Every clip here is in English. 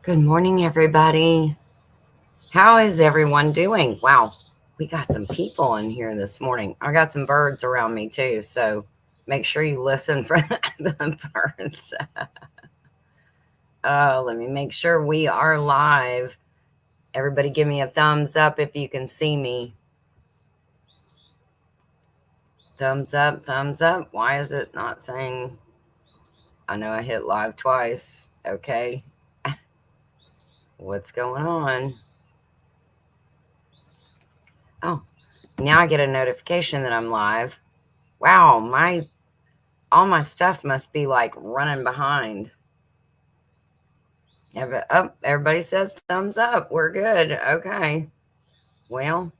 Good morning, everybody. How is everyone doing? Wow, we got some people in here this morning. I got some birds around me too, so make sure you listen for the birds. Oh, let me make sure we are live. Everybody, give me a thumbs up if you can see me. Thumbs up, thumbs up. Why is it not saying? I know I hit live twice. Okay. What's going on? Oh, now I get a notification that I'm live. Wow, my all my stuff must be like running behind. Everybody says thumbs up. We're good. Okay. Well,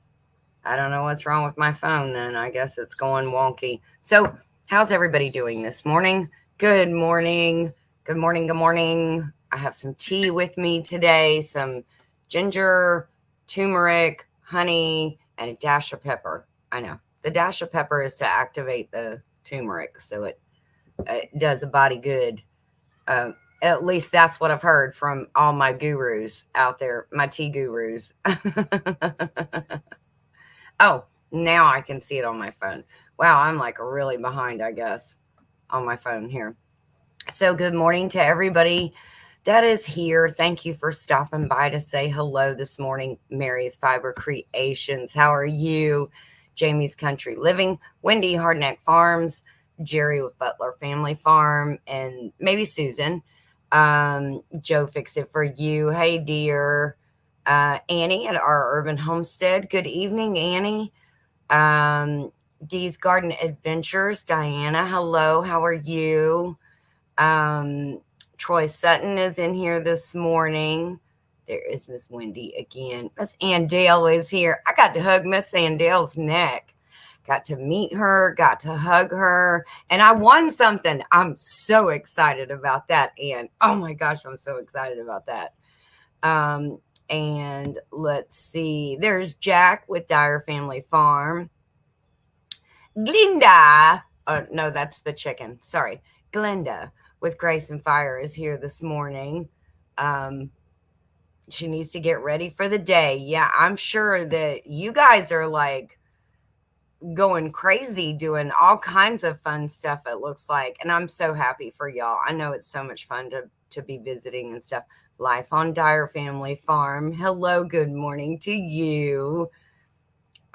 I don't know what's wrong with my phone then. I guess it's going wonky. So, how's everybody doing this morning? Good morning. Good morning. Good morning. I have some tea with me today, some ginger, turmeric, honey, and a dash of pepper. I know. The dash of pepper is to activate the turmeric, so it does a body good. Uh, at least that's what I've heard from all my gurus out there, my tea gurus. Oh, now I can see it on my phone. Wow, I'm like really behind, I guess, on my phone here. So, good morning to everybody that is here. Thank you for stopping by to say hello this morning. Mary's Fiber Creations. How are you? Jamie's Country Living, Wendy Hardneck Farms, Jerry with Butler Family Farm, and maybe Susan. Joe Fix It For You. Hey, dear. Annie at Our Urban Homestead. Good evening, Annie. Um, Dee's Garden Adventures. Diana, hello. How are you? Um, Troy Sutton is in here this morning. There is Miss Wendy again. Miss Andale is here. I got to hug Miss Andale's neck. Got to meet her, got to hug her, and I won something. I'm so excited about that. And oh my gosh, I'm so excited about that. Um, and let's see, there's Jack with Dyer Family Farm. Glinda, oh no, that's the chicken. Sorry, Glenda with Grace and Fire is here this morning. Um, she needs to get ready for the day. Yeah, I'm sure that you guys are like going crazy doing all kinds of fun stuff, it looks like, and I'm so happy for y'all. I know it's so much fun to be visiting and stuff. Life on Dyer Family Farm. Hello, good morning to you.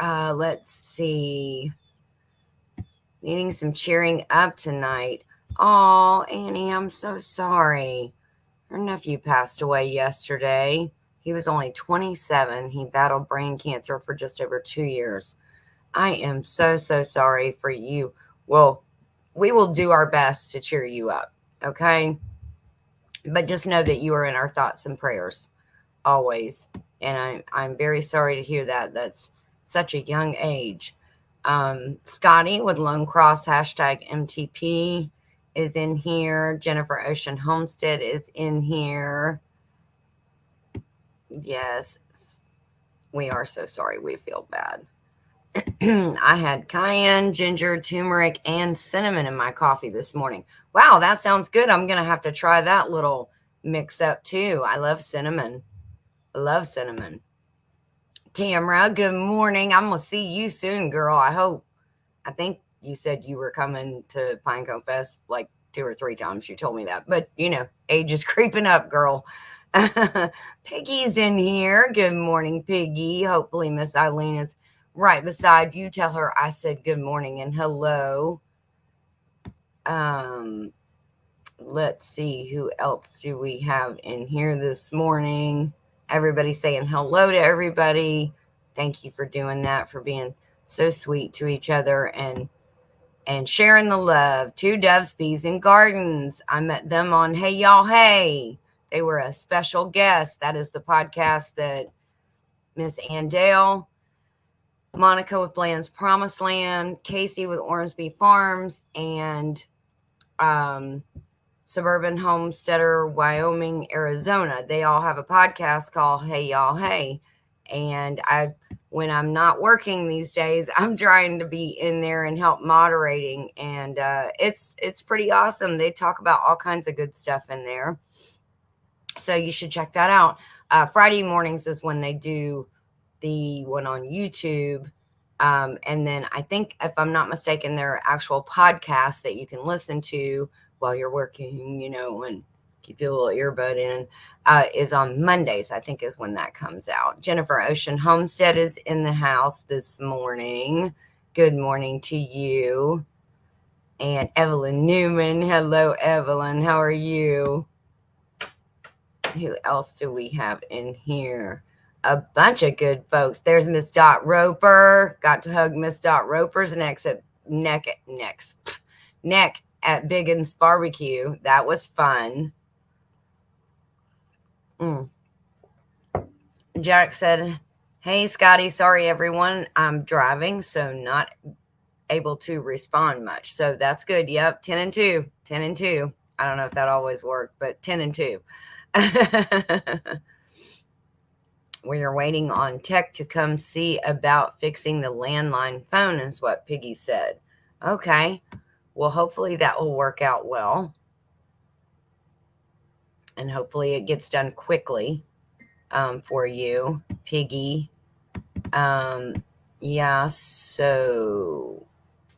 Let's see, needing some cheering up tonight. Oh, Annie, I'm so sorry. Her nephew passed away yesterday. He was only 27. He battled brain cancer for just over 2 years. I am so, so sorry for you. Well, we will do our best to cheer you up, okay? But just know that you are in our thoughts and prayers always. And I'm very sorry to hear that. That's such a young age. Scotty with Lone Cross hashtag MTP is in here. Jennifer Ocean Homestead is in here. Yes, we are so sorry. We feel bad. I had cayenne, ginger, turmeric, and cinnamon in my coffee this morning. Wow, that sounds good. I'm going to have to try that little mix up too. I love cinnamon. I love cinnamon. Tamara, good morning. I'm going to see you soon, girl. I hope. I think you said you were coming to Pinecone Fest like 2 or 3 times. You told me that. But, age is creeping up, girl. Piggy's in here. Good morning, Piggy. Hopefully, Miss Eileen is right beside you. Tell her I said good morning and hello. Let's see, who else do we have in here this morning? Everybody saying hello to everybody. Thank you for doing that, for being so sweet to each other and sharing the love. Two Doves, Bees, and Gardens. I met them on Hey Y'all Hey. They were a special guest. That is the podcast that Miss Andale, Monica with Bland's Promised Land, Casey with Ormsby Farms, and Suburban Homesteader, Wyoming, Arizona. They all have a podcast called Hey Y'all Hey. And when I'm not working these days, I'm trying to be in there and help moderating. And it's pretty awesome. They talk about all kinds of good stuff in there. So you should check that out. Friday mornings is when they do the one on YouTube. And then I think, if I'm not mistaken, there are actual podcasts that you can listen to while you're working, and keep your little earbud in, is on Mondays, I think is when that comes out. Jennifer Ocean Homestead is in the house this morning. Good morning to you. And Evelyn Newman. Hello, Evelyn. How are you? Who else do we have in here? A bunch of good folks. There's Miss Dot Roper. Got to hug Miss Dot Roper's neck at Biggin's Barbecue. That was fun. Jack said, "Hey, Scotty, sorry, everyone. I'm driving, so not able to respond much." So that's good. Yep, 10 and 2. 10 and 2. I don't know if that always worked, but 10 and 2. We are waiting on tech to come see about fixing the landline phone, is what Piggy said. Okay. Well, hopefully that will work out well. And hopefully it gets done quickly for you, Piggy. Yeah, so...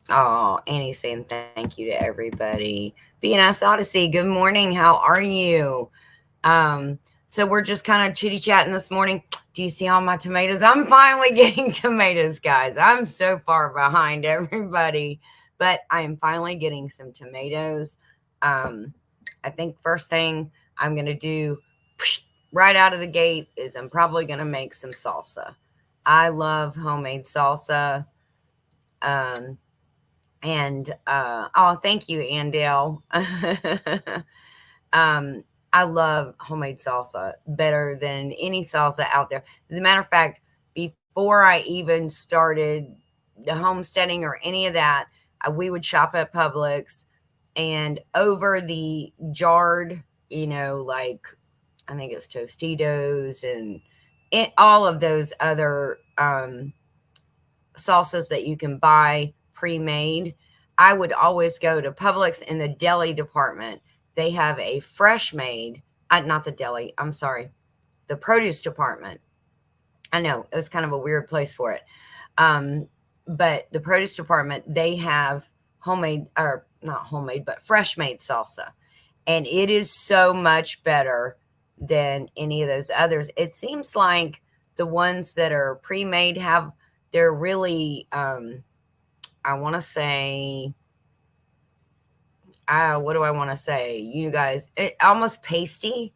Oh, Annie's saying thank you to everybody. BNS Odyssey, good morning. How are you? So we're just kind of chitty-chatting this morning. Do you see all my tomatoes? I'm finally getting tomatoes, guys. I'm so far behind everybody, but I am finally getting some tomatoes. I think first thing I'm going to do right out of the gate is I'm probably going to make some salsa. I love homemade salsa. And thank you, Andale. I love homemade salsa better than any salsa out there. As a matter of fact, before I even started the homesteading or any of that, we would shop at Publix, and over the jarred, like I think it's Tostitos and all of those other salsas that you can buy pre-made, I would always go to Publix in the deli department. They have a fresh made, not the deli, I'm sorry, the produce department. I know, it was kind of a weird place for it. But the produce department, they have homemade, or not homemade, but fresh made salsa. And it is so much better than any of those others. It seems like the ones that are pre-made they're really, I want to say, what do I want to say? You guys, almost pasty.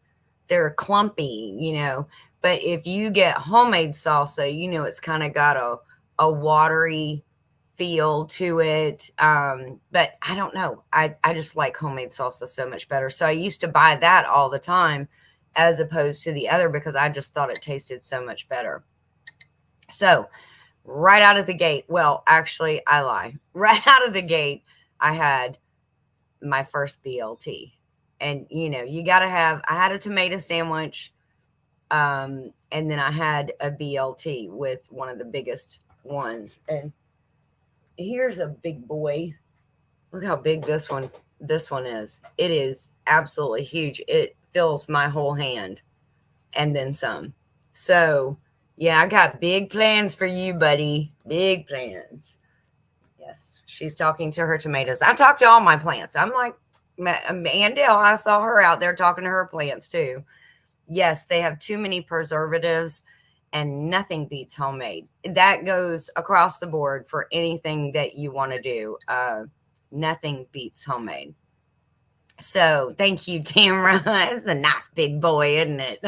They're clumpy, but if you get homemade salsa, it's kind of got a watery feel to it. But I don't know. I just like homemade salsa so much better. So I used to buy that all the time as opposed to the other because I just thought it tasted so much better. So right out of the gate, well, actually, I lie. Right out of the gate, I had my first BLT. And, I had a tomato sandwich. And then I had a BLT with one of the biggest ones. And here's a big boy. Look how big this one is. It is absolutely huge. It fills my whole hand and then some. So, yeah, I got big plans for you, buddy. Big plans. Yes, she's talking to her tomatoes. I talk to all my plants. I'm like, Andale, I saw her out there talking to her plants too. Yes, they have too many preservatives and nothing beats homemade. That goes across the board for anything that you want to do. Nothing beats homemade. So thank you, Tamara. It's a nice big boy, isn't it?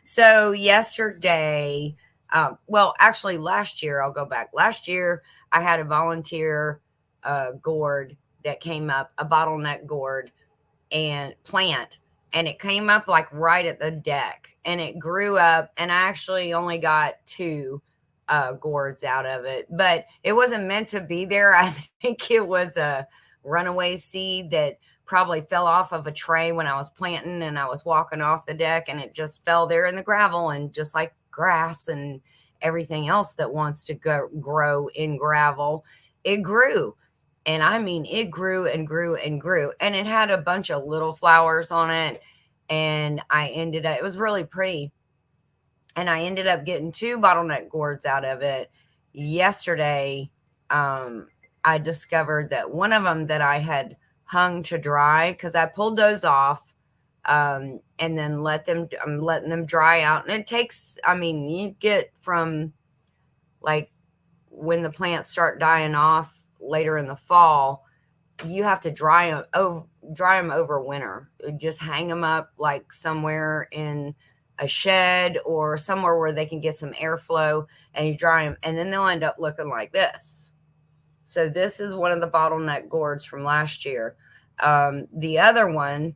So yesterday, actually last year, I'll go back. Last year, I had a volunteer gourd that came up, a bottleneck gourd and plant, and it came up like right at the deck, and it grew up, and I actually only got 2 gourds out of it, but it wasn't meant to be there. I think it was a runaway seed that probably fell off of a tray when I was planting and I was walking off the deck, and it just fell there in the gravel, and just like grass and everything else that wants to grow in gravel, it grew. And I mean, it grew and grew and grew, and it had a bunch of little flowers on it. and it was really pretty. And I ended up getting 2 bottleneck gourds out of it. Yesterday, I discovered that one of them that I had hung to dry, because I pulled those off, and then I'm letting them dry out. And it takes, I mean, you get from like when the plants start dying off later in the fall, you have to dry them over winter. Just hang them up like somewhere in a shed or somewhere where they can get some airflow, and you dry them, and then they'll end up looking like this. So this is one of the bottleneck gourds from last year. The other one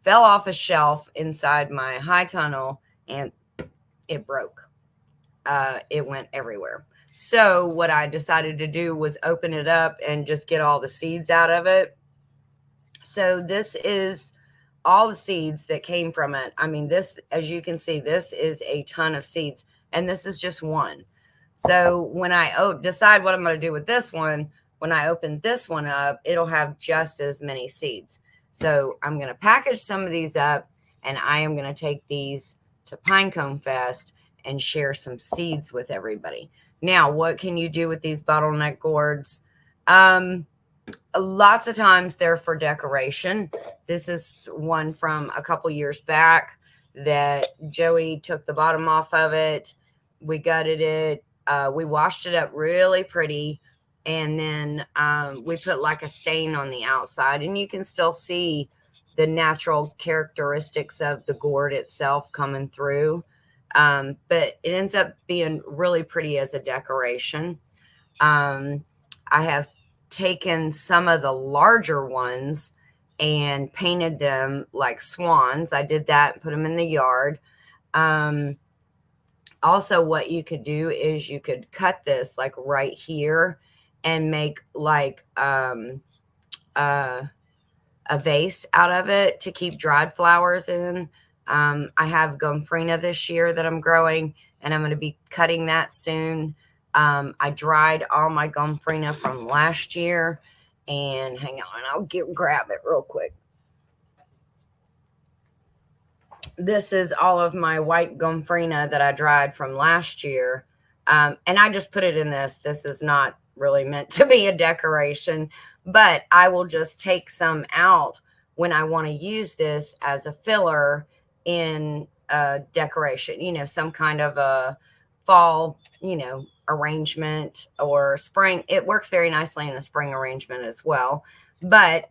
fell off a shelf inside my high tunnel, and it broke. It went everywhere. So what I decided to do was open it up and just get all the seeds out of it. So this is all the seeds that came from it. I mean, this, as you can see, this is a ton of seeds, and this is just one. So when I decide what I'm going to do with this one, when I open this one up, it'll have just as many seeds. So I'm going to package some of these up, and I am going to take these to Pinecone Fest and share some seeds with everybody. Now, what can you do with these bottleneck gourds? Lots of times they're for decoration. This is one from a couple years back that Joey took the bottom off of it. We gutted it. We washed it up really pretty. And then we put like a stain on the outside. And you can still see the natural characteristics of the gourd itself coming through. But it ends up being really pretty as a decoration. I have taken some of the larger ones and painted them like swans. I did that and put them in the yard. Also, what you could do is you could cut this like right here and make like a vase out of it to keep dried flowers in. I have gomphrena this year that I'm growing, and I'm going to be cutting that soon. I dried all my gomphrena from last year, and hang on, I'll grab it real quick. This is all of my white gomphrena that I dried from last year. And I just put it in this. This is not really meant to be a decoration, but I will just take some out when I want to use this as a filler in a decoration, some kind of a fall, arrangement, or spring. It works very nicely in a spring arrangement as well. But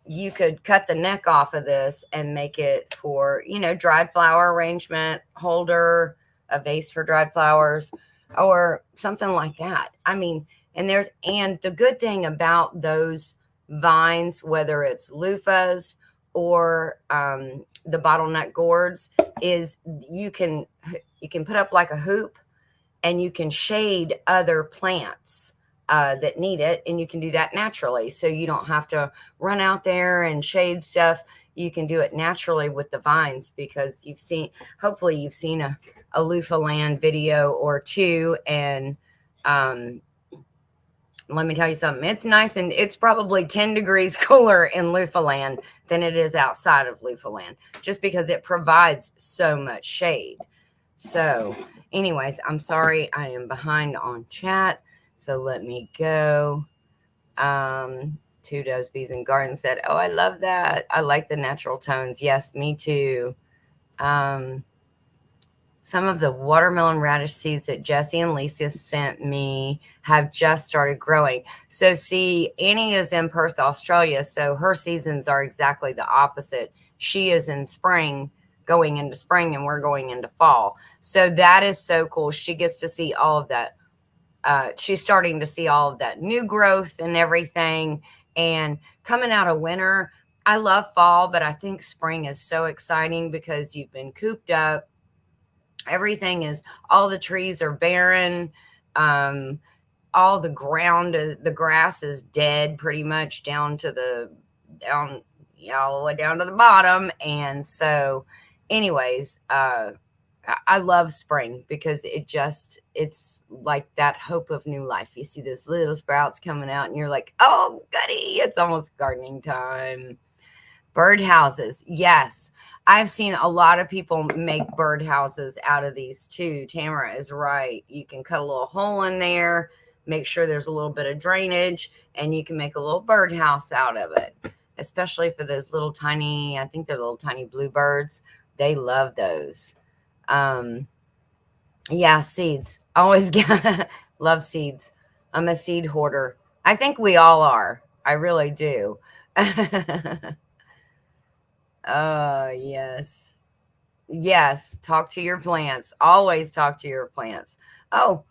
you could cut the neck off of this and make it for, dried flower arrangement holder, a vase for dried flowers, or something like that. I mean, and the good thing about those vines, whether it's loofahs or the bottleneck gourds, is you can put up like a hoop, and you can shade other plants that need it, and you can do that naturally. So you don't have to run out there and shade stuff. You can do it naturally with the vines, because hopefully you've seen a loofah land video or two, and let me tell you something. It's nice, and it's probably 10 degrees cooler in loofah land than it is outside of loofah land, just because it provides so much shade. So anyways, I'm sorry I am behind on chat, so let me go. Two Does Bees and Garden said, oh, I love that. I like the natural tones. Yes, me too. Some of the watermelon radish seeds that Jesse and Lisa sent me have just started growing. So see, Annie is in Perth, Australia, so her seasons are exactly the opposite. She is in spring, going into spring, and we're going into fall. So that is so cool. She gets to see all of that. She's starting to see all of that new growth and everything. And coming out of winter, I love fall, but I think spring is so exciting because you've been cooped up. All the trees are barren. All the ground, the grass is dead pretty much all the way down to the bottom. And so anyways, I love spring because it's like that hope of new life. You see those little sprouts coming out and you're like, oh, goody, it's almost gardening time. Birdhouses. Yes. I've seen a lot of people make birdhouses out of these too. Tamara is right. You can cut a little hole in there, make sure there's a little bit of drainage, and you can make a little birdhouse out of it, especially for those little tiny, I think they're little tiny bluebirds. They love those. Yeah, seeds. Always love seeds. I'm a seed hoarder. I think we all are. I really do. Yes. Yes, talk to your plants. Always talk to your plants. Oh,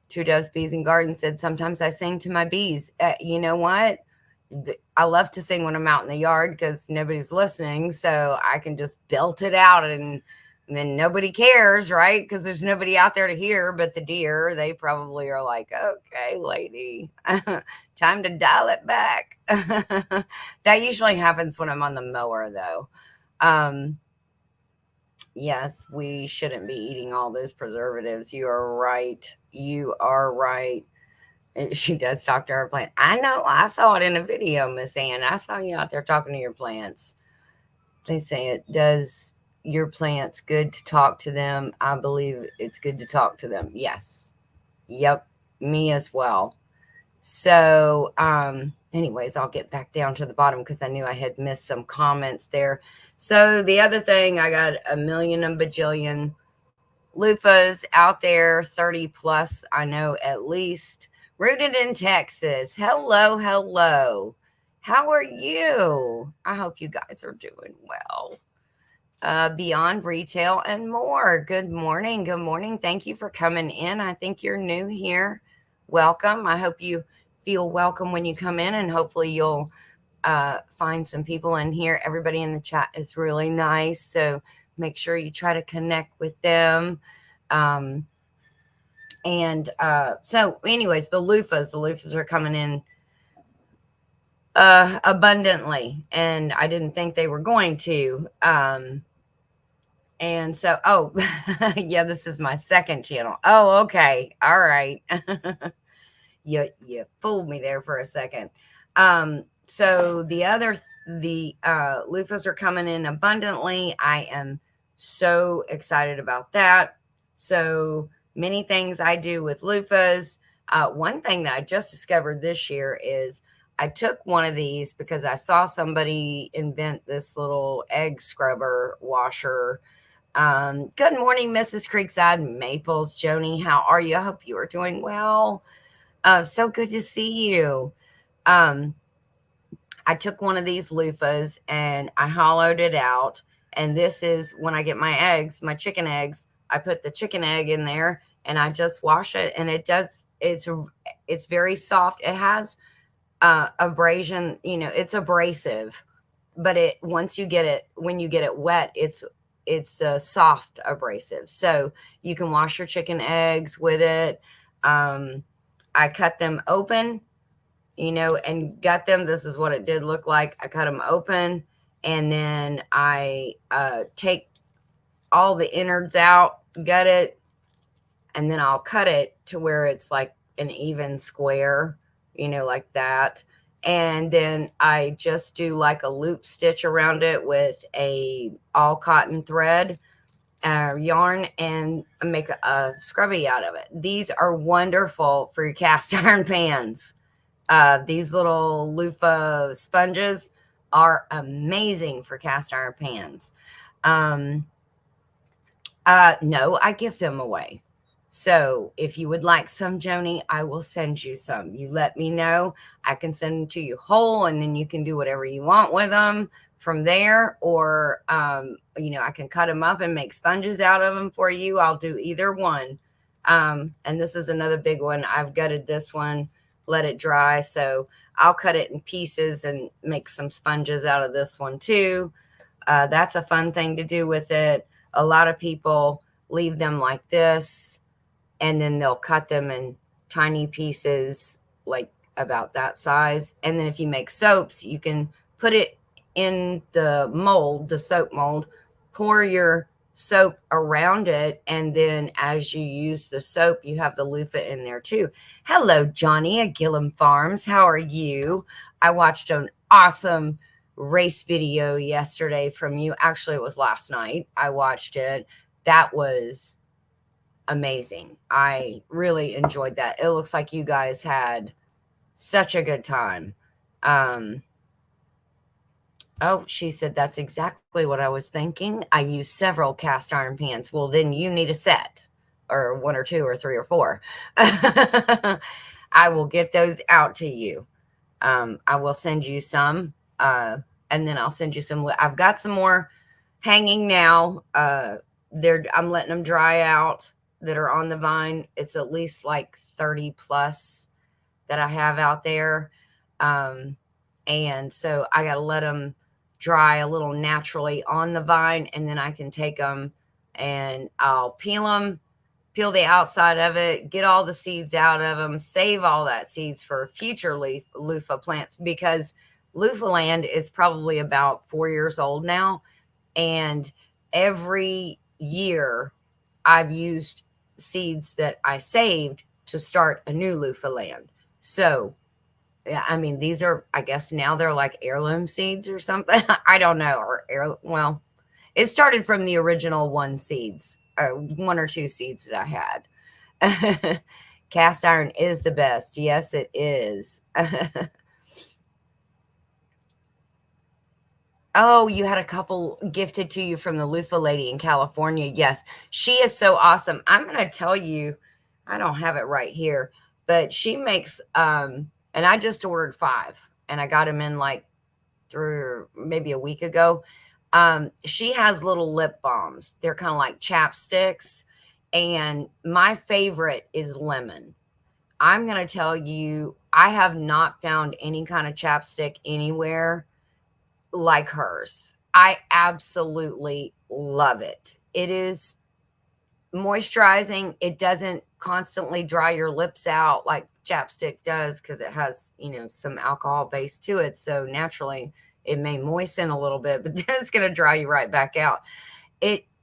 Two Doves Bees and Garden said, sometimes I sing to my bees. You know what? I love to sing when I'm out in the yard because nobody's listening. So I can just belt it out and then nobody cares, right? Because there's nobody out there to hear but the deer. They probably are like, okay, lady, time to dial it back. That usually happens when I'm on the mower, though. Yes, we shouldn't be eating all those preservatives. You are right. You are right. She does talk to her plant. I know. I saw it in a video, Miss Ann. I saw you out there talking to your plants. They say it does your plants good to talk to them. I believe it's good to talk to them. Yes. Yep. Me as well. So, anyways, I'll get back down to the bottom because I knew I had missed some comments there. So the other thing, I got a million and bajillion loofahs out there, 30 plus, I know at least, rooted in Texas. Hello, hello. How are you? I hope you guys are doing well. Beyond Retail and More. Good morning. Good morning. Thank you for coming in. I think you're new here. Welcome. I hope you feel welcome when you come in, and hopefully you'll find some people in here. Everybody in the chat is really nice, so make sure you try to connect with them. So anyways, the loofahs are coming in abundantly, and I didn't think they were going to. And so, oh, yeah, this is my second channel. Oh, okay. All right. You fooled me there for a second. So the loofahs are coming in abundantly. I am so excited about that. So many things I do with loofahs. One thing that I just discovered this year is I took one of these because I saw somebody invent this little egg scrubber washer. Good morning, Mrs. Creekside Maples. Joni, how are you? I hope you are doing well. So good to see you. I took one of these loofahs and I hollowed it out. And this is when I get my eggs, my chicken eggs, I put the chicken egg in there and I just wash it. And it's very soft. It has abrasion, it's abrasive, but when you get it wet, it's a soft abrasive. So you can wash your chicken eggs with it. I cut them open, and gut them. This is what it did look like. I cut them open, and then I take all the innards out, gut it, and then I'll cut it to where it's like an even square, like that. And then I just do like a loop stitch around it with a all cotton thread yarn and make a scrubby out of it. These are wonderful for your cast iron pans. These little loofah sponges are amazing for cast iron pans. No, I give them away. So if you would like some, Joni, I will send you some. You let me know. I can send them to you whole, and then you can do whatever you want with them from there. Or, I can cut them up and make sponges out of them for you. I'll do either one. And this is another big one. I've gutted this one, let it dry. So I'll cut it in pieces and make some sponges out of this one too. That's a fun thing to do with it. A lot of people leave them like this, and then they'll cut them in tiny pieces, like about that size. And then if you make soaps, you can put it in the mold, the soap mold, pour your soap around it. And then as you use the soap, you have the loofah in there too. Hello, Johnny at Gillum Farms. How are you? I watched an awesome race video yesterday from you. Actually, it was last night. I watched it. That was amazing. I really enjoyed that. It looks like you guys had such a good time. Oh, she said, that's exactly what I was thinking. I use several cast iron pans. Well, then you need a set, or one or two or three or four. I will get those out to you. I will send you some, and then I'll send you some. I've got some more hanging now. I'm letting them dry out that are on the vine. It's at least like 30 plus that I have out there. And so I got to let them dry a little naturally on the vine, and then I can take them and I'll peel the outside of it, get all the seeds out of them, save all that seeds for future loofah plants, because loofah land is probably about 4 years old now. And every year I've used seeds that I saved to start a new loofah land. So, I mean, these are, I guess now they're like heirloom seeds or something. I don't know. Well, it started from the original one or two seeds that I had. Cast iron is the best. Yes, it is. Oh, you had a couple gifted to you from the loofah lady in California. Yes, she is so awesome. I'm going to tell you, I don't have it right here, but she makes, and I just ordered 5 and I got them in like maybe a week ago. She has little lip balms. They're kind of like chapsticks. And my favorite is lemon. I'm going to tell you, I have not found any kind of chapstick anywhere like hers. I absolutely love it. It is moisturizing. It doesn't constantly dry your lips out like chapstick does, because it has, some alcohol base to it. So naturally it may moisten a little bit, but then it's going to dry you right back out.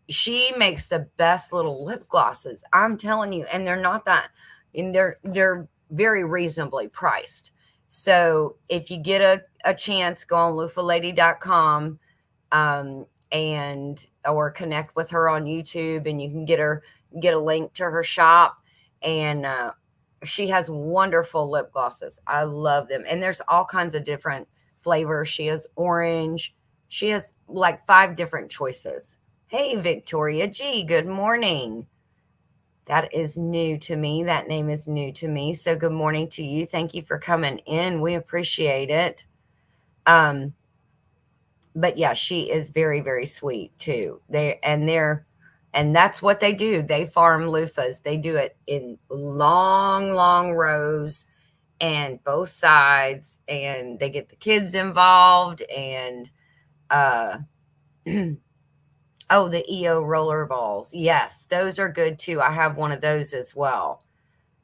She makes the best little lip glosses. I'm telling you, and they're not that, and they're very reasonably priced. So if you get a chance, go on loofalady.com, or connect with her on YouTube, and you can get a link to her shop. And she has wonderful lip glosses. I love them. And there's all kinds of different flavors. She has orange. She has like 5 different choices. Hey, Victoria G, good morning. That is new to me. That name is new to me. So good morning to you. Thank you for coming in. We appreciate it. But yeah, she is very, very sweet too. And that's what they do. They farm loofahs. They do it in long, long rows and both sides, and they get the kids involved. And oh, the EO roller balls. Yes, those are good too. I have one of those as well,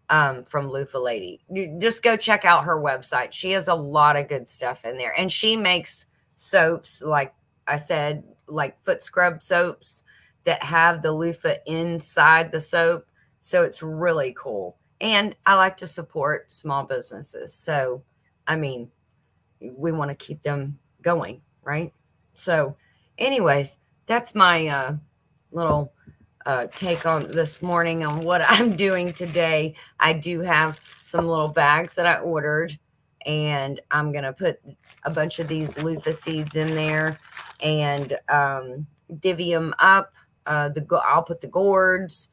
from Loofah Lady. Just go check out her website. She has a lot of good stuff in there. And she makes soaps, like I said, like foot scrub soaps that have the loofah inside the soap. So it's really cool. And I like to support small businesses. So, I mean, we want to keep them going, right? So anyways, that's my little take on this morning on what I'm doing today. I do have some little bags that I ordered, and I'm going to put a bunch of these loofah seeds in there and divvy them up. I'll put the gourds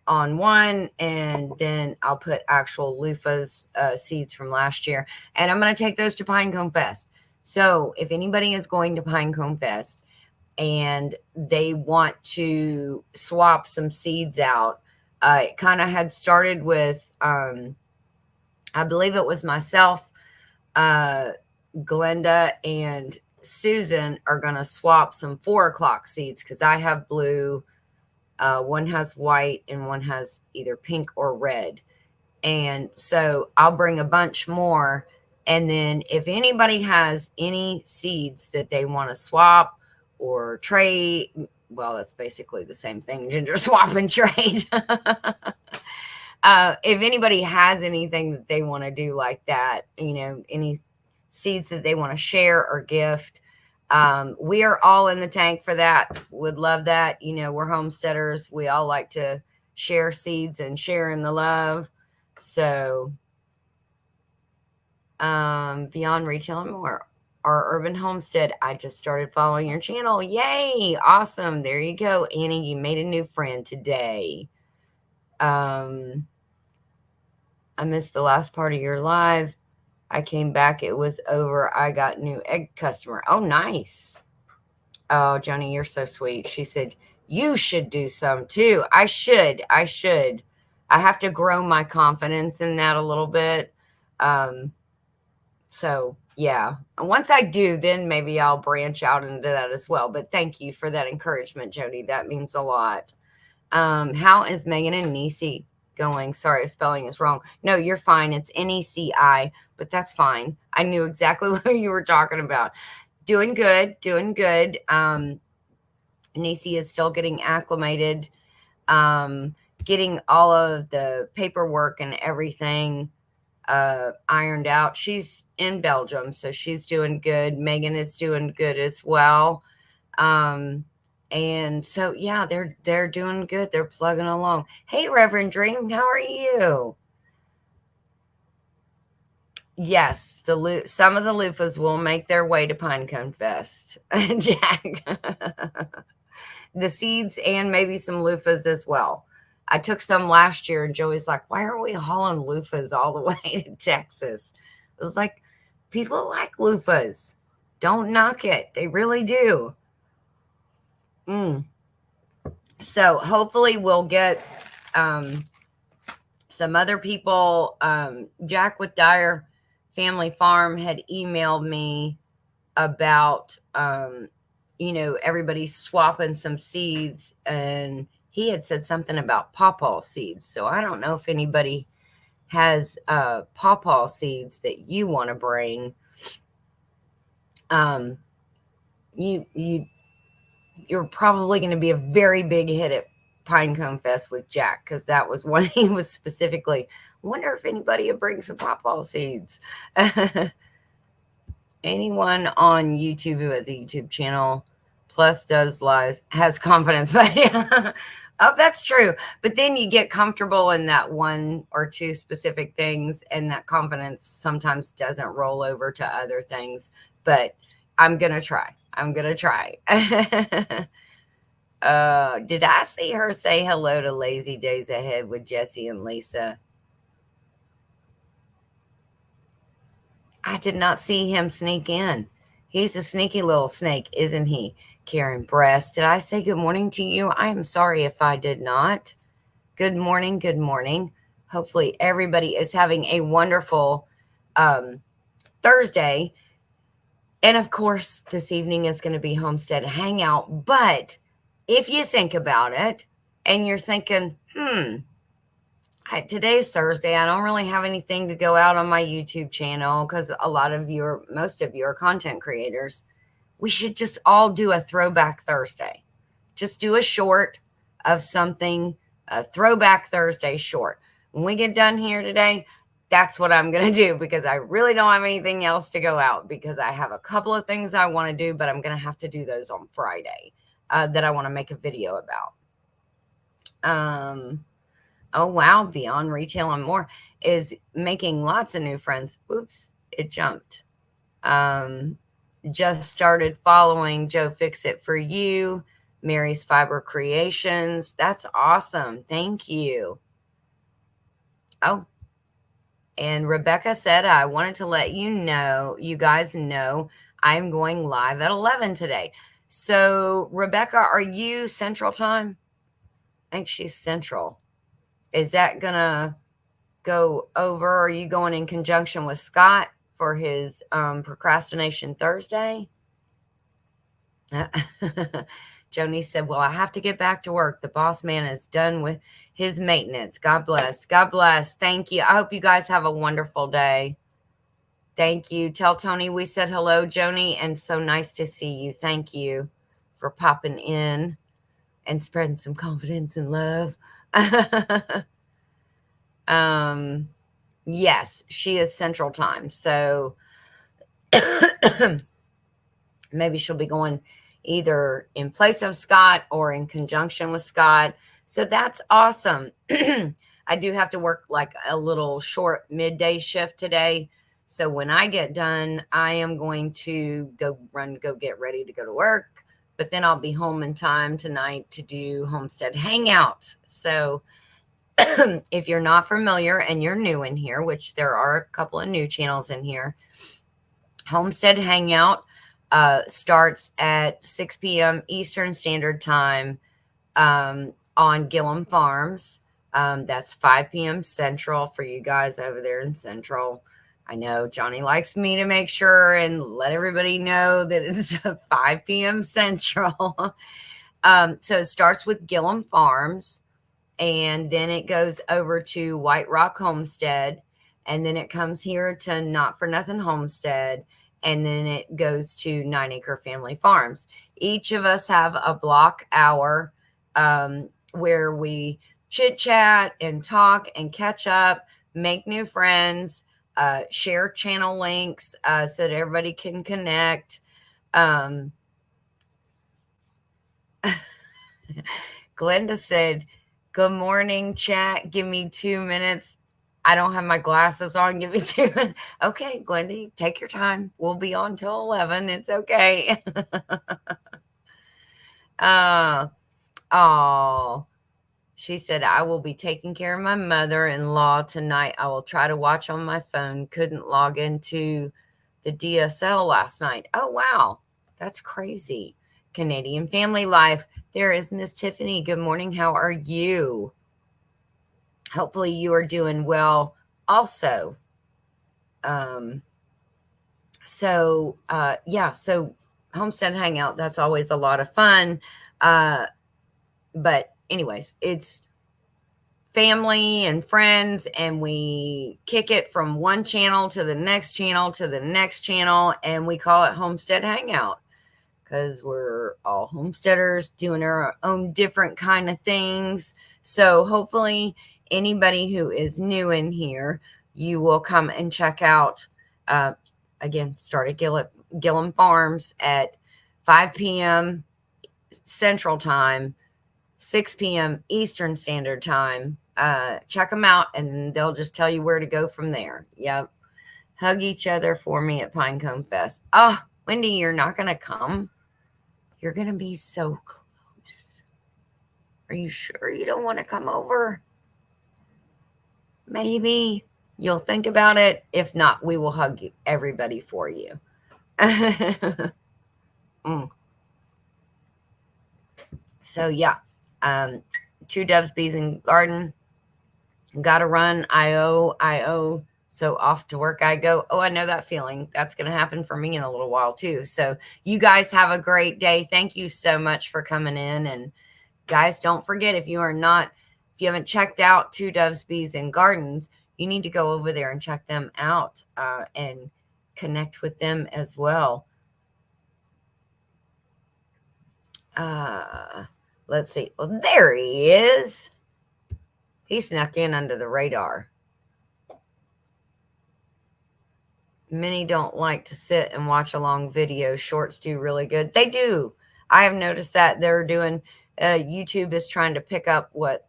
on one, and then I'll put actual loofahs seeds from last year, and I'm going to take those to Pinecone Fest. So if anybody is going to Pinecone Fest and they want to swap some seeds out, it kind of had started with, I believe it was myself, Glenda and Susan are going to swap some 4 o'clock seeds, because I have blue, one has white, and one has either pink or red. And so I'll bring a bunch more. And then if anybody has any seeds that they want to swap or trade, well, that's basically the same thing, ginger swap and trade. If anybody has anything that they want to do like that, any seeds that they want to share or gift, We are all in the tank for that. Would love that. You know, we're homesteaders. We all like to share seeds and share in the love. So, beyond retail and more. Our urban homestead. I just started following your channel. Yay! Awesome. There you go, Annie. You made a new friend today. I missed the last part of your live. I came back. It was over. I got new egg customer. Oh, nice. Oh, Joni, you're so sweet. She said, you should do some too. I should. I have to grow my confidence in that a little bit. So yeah, once I do, then maybe I'll branch out into that as well. But thank you for that encouragement, Joni. That means a lot. How is Megan and Nisi going? Sorry if spelling is wrong. No, you're fine. It's Neci, but that's fine. I knew exactly what you were talking about. Doing good, doing good. Nisi is still getting acclimated, getting all of the paperwork and everything ironed out. She's in Belgium, so she's doing good. Megan is doing good as well. And so yeah, they're doing good. They're plugging along. Hey, Reverend Dream, how are you? Yes, some of the loofahs will make their way to Pinecone Fest, Jack. The seeds and maybe some loofahs as well. I took some last year, and Joey's like, why aren't we hauling loofahs all the way to Texas? It was like, people like loofahs. Don't knock it. They really do. So hopefully we'll get some other people. Jack with Dyer Family Farm had emailed me about, everybody swapping some seeds, and he had said something about pawpaw seeds. So I don't know if anybody has pawpaw seeds that you want to bring. You're probably going to be a very big hit at Pinecone Fest with Jack, because that was one he was specifically, wonder if anybody would bring some pawpaw seeds. Anyone on YouTube who has a YouTube channel plus does live has confidence. But yeah. Oh, that's true. But then you get comfortable in that one or two specific things, and that confidence sometimes doesn't roll over to other things. But I'm going to try. Did I see her say hello to Lazy Days Ahead with Jesse and Lisa? I did not see him sneak in. He's a sneaky little snake, isn't he? Karen Breast, did I say good morning to you? I am sorry if I did not. Good morning. Good morning. Hopefully everybody is having a wonderful Thursday. And of course, this evening is going to be Homestead Hangout. But if you think about it and you're thinking, today's Thursday, I don't really have anything to go out on my YouTube channel because most of you are content creators. We should just all do a Throwback Thursday. Just do a short of something, a Throwback Thursday short. When we get done here today, that's what I'm going to do, because I really don't have anything else to go out, because I have a couple of things I want to do, but I'm going to have to do those on Friday that I want to make a video about. Oh, wow. Beyond Retail and More is making lots of new friends. Oops, it jumped. Just started following Joe Fix It For You, Mary's Fiber Creations. That's awesome. Thank you. Oh, and Rebecca said, I wanted to let you guys know, I'm going live at 11 today. So, Rebecca, are you Central Time? I think she's Central. Is that going to go over? Are you going in conjunction with Scott for his Procrastination Thursday? Joni said, well, I have to get back to work. The boss man is done with his maintenance. God bless. God bless. Thank you. I hope you guys have a wonderful day. Thank you. Tell Tony we said hello, Joni, and so nice to see you. Thank you for popping in and spreading some confidence and love. Yes, she is Central Time. So Maybe she'll be going either in place of Scott or in conjunction with Scott. So that's awesome. I do have to work like a little short midday shift today. So when I get done, I am going to go get ready to go to work. But then I'll be home in time tonight to do Homestead Hangout. So if you're not familiar and you're new in here, which there are a couple of new channels in here, Homestead Hangout starts at 6 p.m. Eastern Standard Time on Gillum Farms. That's 5 p.m. Central for you guys over there in Central. I know Johnny likes me to make sure and let everybody know that it's 5 p.m. Central. So it starts with Gillum Farms, and then it goes over to White Rock Homestead, and then it comes here to Not For Nothing Homestead, and then it goes to 9 Acre Family Farms. Each of us have a block hour where we chit chat and talk and catch up, make new friends, share channel links so that everybody can connect. Glenda said, "Good morning, chat. Give me 2 minutes. I don't have my glasses on. Give me 2 minutes." Okay, Glenda, take your time. We'll be on till 11. It's okay. Oh, she said, "I will be taking care of my mother-in-law tonight. I will try to watch on my phone. Couldn't log into the DSL last night." Oh, wow. That's crazy. Canadian Family Life. There is Miss Tiffany. Good morning. How are you? Hopefully you are doing well also. So Homestead Hangout, that's always a lot of fun. But anyways, it's family and friends, and we kick it from one channel to the next channel to the next channel, and we call it Homestead Hangout because we're all homesteaders doing our own different kind of things. So hopefully anybody who is new in here, you will come and check out. Again, start at Gillum Farms at 5 p.m. Central Time, 6 p.m. Eastern Standard Time. Check them out, and they'll just tell you where to go from there. Yep. Hug each other for me at Pinecone Fest. Oh, Wendy, you're not going to come? You're going to be so close. Are you sure you don't want to come over? Maybe you'll think about it. If not, we will hug everybody for you. So, yeah. Two Doves, Bees, and Garden. Gotta run. I.O. So off to work I go. Oh, I know that feeling. That's going to happen for me in a little while too. So you guys have a great day. Thank you so much for coming in. And guys, don't forget, if you haven't checked out Two Doves, Bees, and Gardens, you need to go over there and check them out and connect with them as well. Let's see. Well, there he is. He snuck in under the radar. Many don't like to sit and watch a long video. Shorts do really good. They do. I have noticed that they're doing, YouTube is trying to pick up what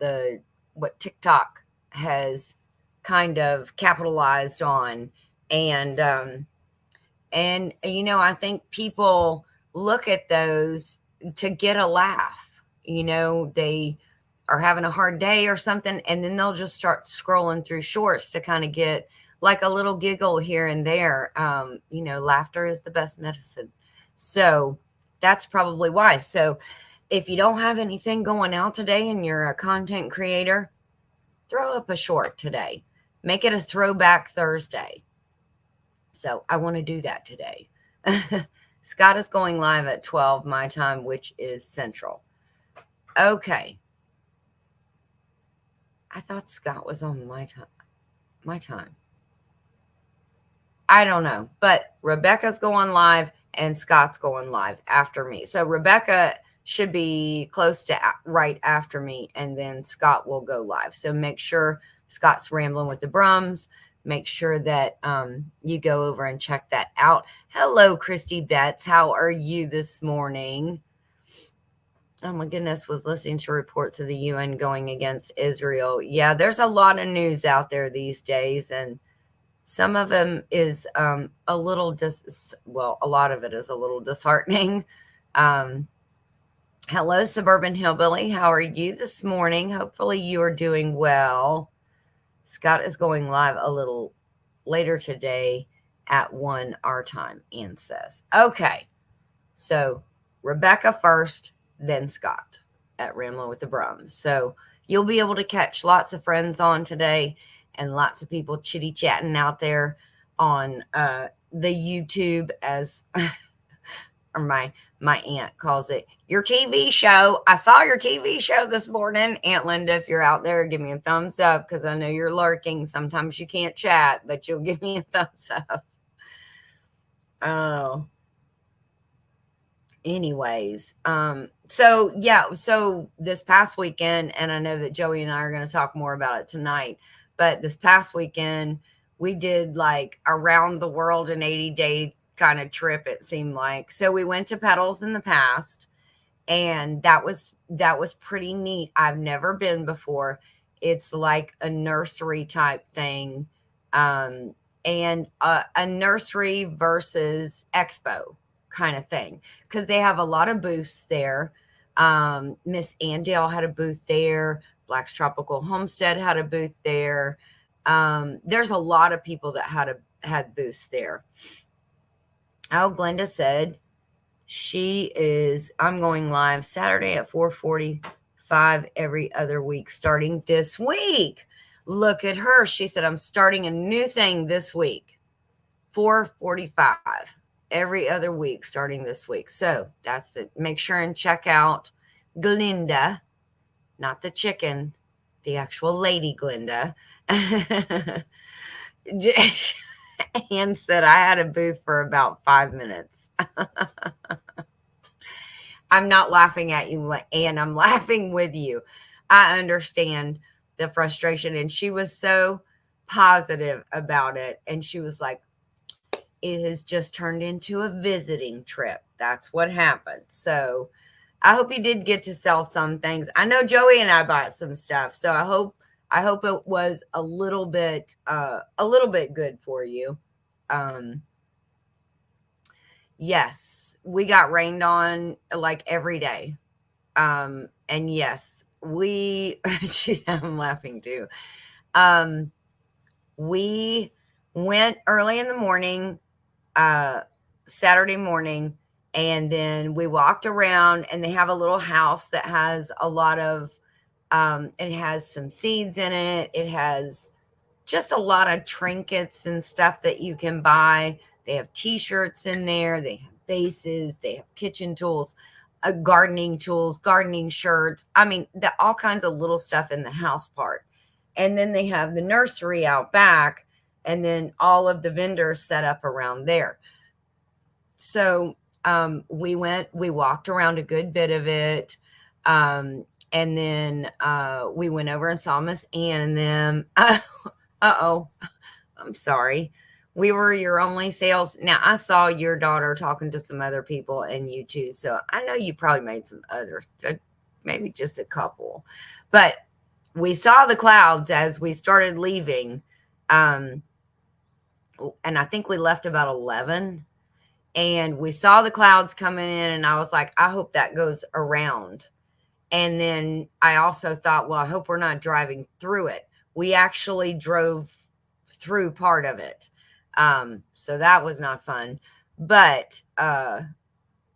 TikTok has kind of capitalized on. And I think people look at those to get a laugh. They are having a hard day or something, and then they'll just start scrolling through shorts to kind of get like a little giggle here and there. Laughter is the best medicine. So that's probably why. So if you don't have anything going out today and you're a content creator, throw up a short today. Make it a throwback Thursday. So I want to do that today. Scott is going live at 12 my time, which is Central. Okay. I thought Scott was on my time. I don't know, but Rebecca's going live and Scott's going live after me. So Rebecca should be close to right after me, and then Scott will go live. So make sure Scott's rambling with the Brums make sure that you go over and check that out. Hello, Christy Betts. How are you this morning? Oh my goodness, was listening to reports of the UN going against Israel. Yeah, there's a lot of news out there these days, and some of them is a little a lot of it is a little disheartening. Hello, Suburban Hillbilly. How are you this morning? Hopefully you are doing well. Scott is going live a little later today at 1 our time, Ann says. Okay, so Rebecca first, then Scott at Ramblin' with the Brums. So you'll be able to catch lots of friends on today and lots of people chitty-chatting out there on the YouTube, as or my aunt calls it, your TV show. I saw your TV show this morning. Aunt Linda, if you're out there, give me a thumbs up, because I know you're lurking. Sometimes you can't chat, but you'll give me a thumbs up. Oh. Anyways, so this past weekend, and I know that Joey and I are going to talk more about it tonight, but this past weekend, we did like around the world an 80-day kind of trip, it seemed like. So we went to Petals in the past, and that was pretty neat. I've never been before. It's like a nursery type thing, and a nursery versus expo kind of thing, because they have a lot of booths there. Miss Andale had a booth there. Black's Tropical Homestead had a booth there. There's a lot of people that had booths there. Oh, Glenda said I'm going live Saturday at 4:45 every other week starting this week. Look at her. She said, I'm starting a new thing this week. 4:45 every other week starting this week. So that's it. Make sure and check out Glinda, not the chicken, the actual lady Glinda. Ann said I had a booth for about 5 minutes. I'm not laughing at you, Ann. I'm laughing with you. I understand the frustration. And she was so positive about it. And she was like, it has just turned into a visiting trip. That's what happened. So I hope you did get to sell some things. I know Joey and I bought some stuff. So I hope it was a little bit good for you. Yes, we got rained on like every day. And yes, I'm laughing too. We went early in the morning, Saturday morning, and then we walked around, and they have a little house that has a lot of, it has some seeds in it. It has just a lot of trinkets and stuff that you can buy. They have t-shirts in there. They have vases. They have kitchen tools, gardening tools, gardening shirts. I mean, all kinds of little stuff in the house part. And then they have the nursery out back, and then all of the vendors set up around there. So we walked around a good bit of it. And then we went over and saw Miss Ann and them. Uh-oh, I'm sorry. We were your only sales. Now, I saw your daughter talking to some other people and you too. So I know you probably made some others, maybe just a couple. But we saw the clouds as we started leaving. And I think we left about 11. And we saw the clouds coming in. And I was like, I hope that goes around. And then I also thought, well, I hope we're not driving through it. We actually drove through part of it. So that was not fun. But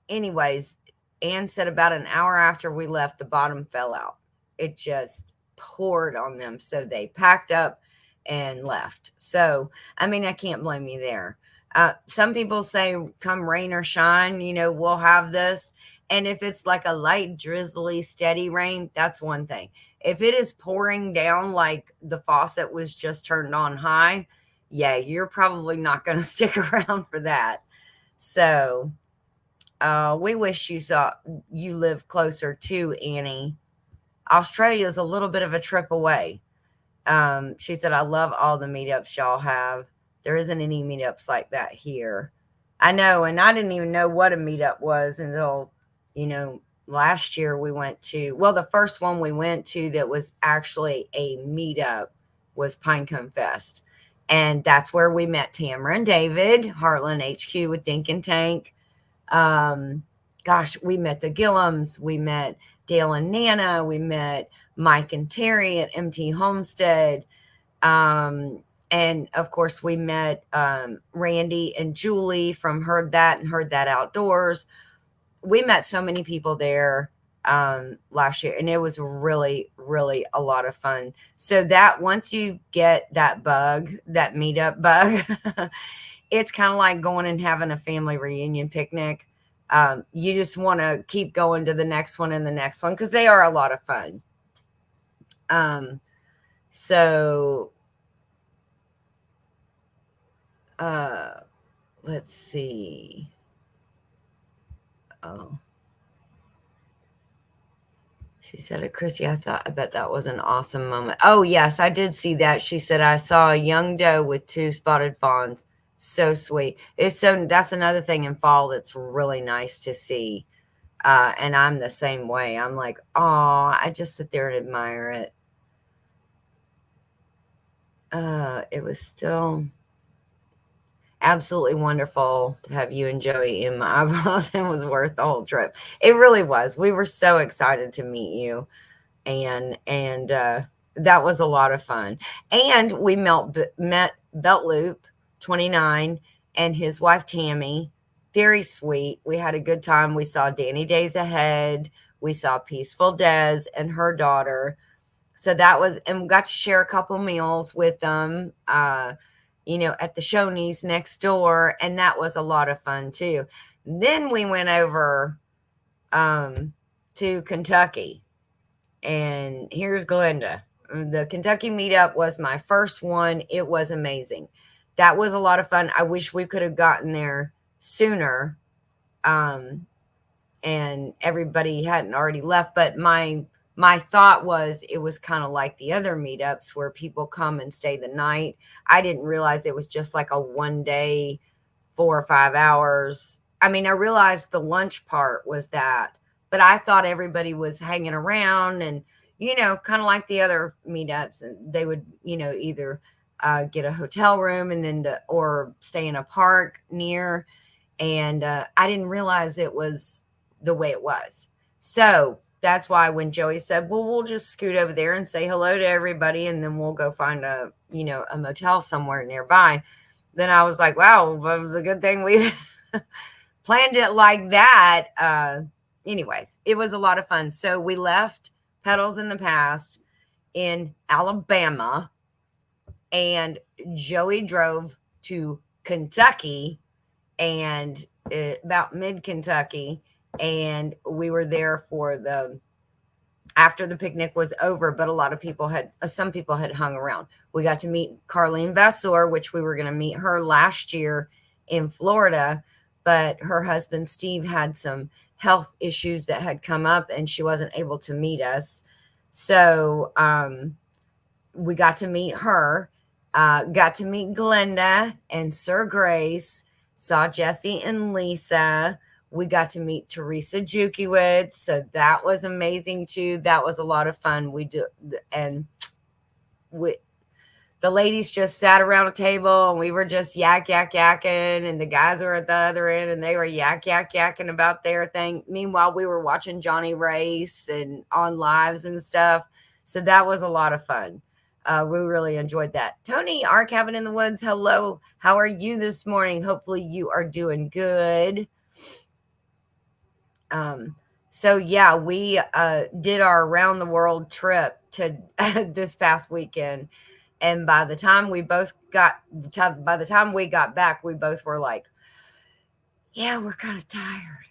anyways, Ann said about an hour after we left, the bottom fell out. It just poured on them. So they packed up and left. So, I mean, I can't blame you there. Some people say come rain or shine, we'll have this. And if it's like a light, drizzly, steady rain, that's one thing. If it is pouring down like the faucet was just turned on high, yeah, you're probably not going to stick around for that. So we wish you live closer to Annie. Australia is a little bit of a trip away. She said, I love all the meetups y'all have. There isn't any meetups like that here. I know, and I didn't even know what a meetup was until, last year we went to, well, the first one we went to that was actually a meetup was Pinecone Fest. And that's where we met Tamara and David, Heartland HQ with Dink and Tank. Gosh, we met the Gillums. We met Dale and Nana. We met Mike and Terry at MT Homestead. And of course, we met Randy and Julie from Heard That and Heard That Outdoors. We met so many people there last year, and it was really, really a lot of fun. So that once you get that bug, that meetup bug, it's kind of like going and having a family reunion picnic. You just want to keep going to the next one and the next one because they are a lot of fun. So let's see. Oh, she said it, Chrissy. I bet that was an awesome moment. Oh, yes, I did see that. She said, I saw a young doe with 2 spotted fawns. So sweet. That's another thing in fall that's really nice to see. And I'm the same way. I'm like, oh, I just sit there and admire it. It was still absolutely wonderful to have you and Joey in my eyeballs. It was worth the whole trip. It really was. We were so excited to meet you, and that was a lot of fun. And we met Belt Loop 29 and his wife Tammy. Very sweet. We had a good time. We saw Danny Days Ahead. We saw Peaceful Des and her daughter. So that was, and we got to share a couple meals with them, at the Shoney's next door. And that was a lot of fun too. Then we went over to Kentucky. And here's Glenda. The Kentucky meetup was my first one. It was amazing. That was a lot of fun. I wish we could have gotten there sooner. And everybody hadn't already left. But my thought was it was kind of like the other meetups where people come and stay the night. I didn't realize it was just like a 1 day, 4 or 5 hours. I mean, I realized the lunch part was that, but I thought everybody was hanging around and, kind of like the other meetups, and they would, either get a hotel room and then or stay in a park near. And I didn't realize it was the way it was. So that's why when Joey said, well, we'll just scoot over there and say hello to everybody, and then we'll go find a motel somewhere nearby. Then I was like, wow, well, it was a good thing we planned it like that. Anyways, it was a lot of fun. So we left Petals in the Past in Alabama, and Joey drove to Kentucky, and about mid-Kentucky, and we were there for after the picnic was over, but some people had hung around. We got to meet Carlene Vessor, which we were going to meet her last year in Florida, but her husband Steve had some health issues that had come up and she wasn't able to meet us. So we got to meet her, got to meet Glenda and Sir Grace, saw Jesse and Lisa. We got to meet Teresa Jukiewicz, so that was amazing too. That was a lot of fun. The ladies just sat around a table and we were just yakking, and the guys were at the other end and they were yakking about their thing. Meanwhile, we were watching Johnny race and on lives and stuff. So that was a lot of fun. We really enjoyed that. Tony, our Cabin in the Woods, hello. How are you this morning? Hopefully you are doing good. So yeah, we did our around the world trip to this past weekend. And by the time we got back, we both were like, yeah, we're kind of tired.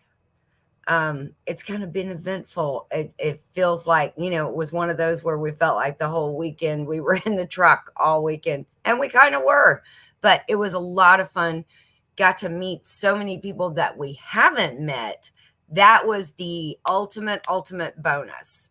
It's kind of been eventful. It feels like, it was one of those where we felt like the whole weekend we were in the truck all weekend, and we kind of were, but it was a lot of fun. Got to meet so many people that we haven't met. That was the ultimate bonus.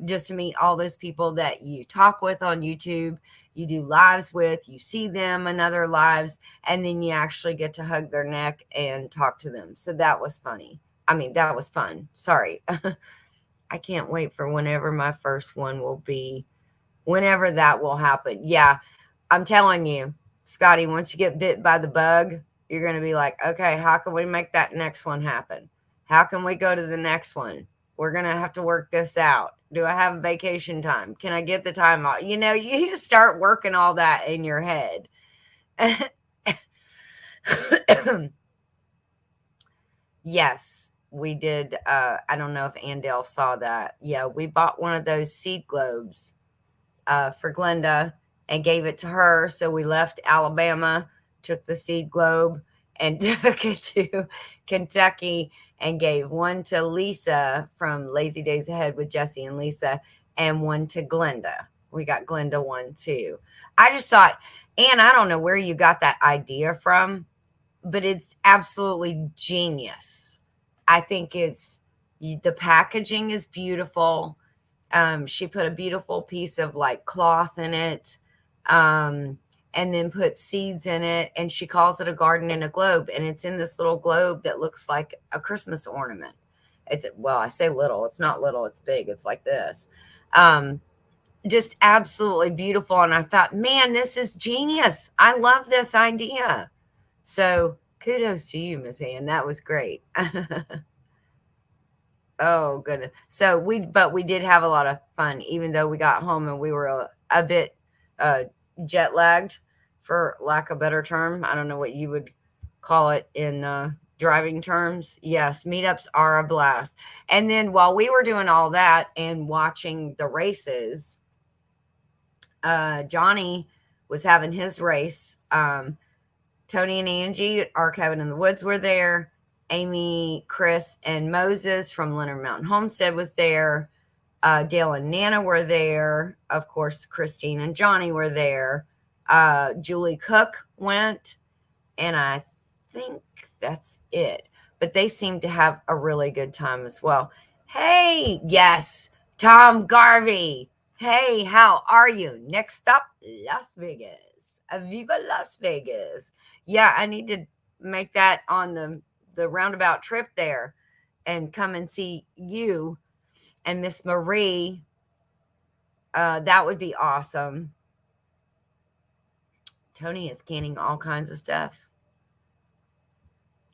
just to meet all those people that you talk with on YouTube, you do lives with, you see them in other lives, and then you actually get to hug their neck and talk to them. So that was funny. I mean, that was fun. Sorry. I can't wait for whenever my first one will be, whenever that will happen. Yeah, I'm telling you, Scotty, once you get bit by the bug, you're going to be like, okay, how can we make that next one happen? How can we go to the next one? We're going to have to work this out. Do I have vacation time? Can I get the time off? You know, you need to start working all that in your head. Yes, we did. I don't know if Andale saw that. Yeah, we bought one of those seed globes for Glenda and gave it to her. So we left Alabama, took the seed globe, and took it to Kentucky and gave one to Lisa from Lazy Days Ahead with Jesse and Lisa, and one to Glenda. We got Glenda one too. I just thought, Anne, I don't know where you got that idea from, but it's absolutely genius. I think the packaging is beautiful. She put a beautiful piece of like cloth in it, and then put seeds in it, and she calls it a garden in a globe, and it's in this little globe that looks like a Christmas ornament. Well, I say little, it's not little, it's big, it's like this. Just absolutely beautiful. And I thought, man, this is genius. I love this idea. So kudos to you, Miss Ann. That was great. Oh goodness. So we did have a lot of fun, even though we got home and we were a bit jet lagged, for lack of a better term. I don't know what you would call it in driving terms. Yes, meetups are a blast. And then while we were doing all that and watching the races, Johnny was having his race. Tony and Angie, our Cabin in the Woods, were there. Amy, Chris, and Moses from Leonard Mountain Homestead was there. Dale and Nana were there. Of course, Christine and Johnny were there. Julie Cook went, and I think that's it. But they seemed to have a really good time as well. Hey, yes, Tom Garvey. Hey, how are you? Next up, Las Vegas. Viva Las Vegas. Yeah, I need to make that on the roundabout trip there and come and see you and Miss Marie. That would be awesome. Tony is canning all kinds of stuff.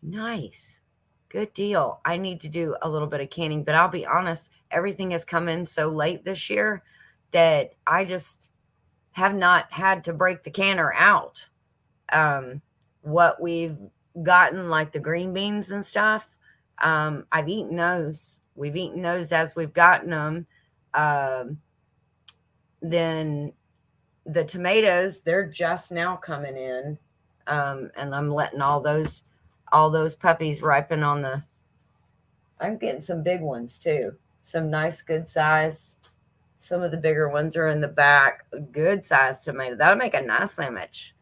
Nice. Good deal. I need to do a little bit of canning, but I'll be honest, everything has come in so late this year that I just have not had to break the canner out. What we've gotten, like the green beans and stuff, I've eaten those. We've eaten those as we've gotten them. Then the tomatoes, they're just now coming in, and I'm letting all those puppies ripen on the. I'm getting some big ones too. Some nice, good size. Some of the bigger ones are in the back. A good size tomato. That'll make a nice sandwich.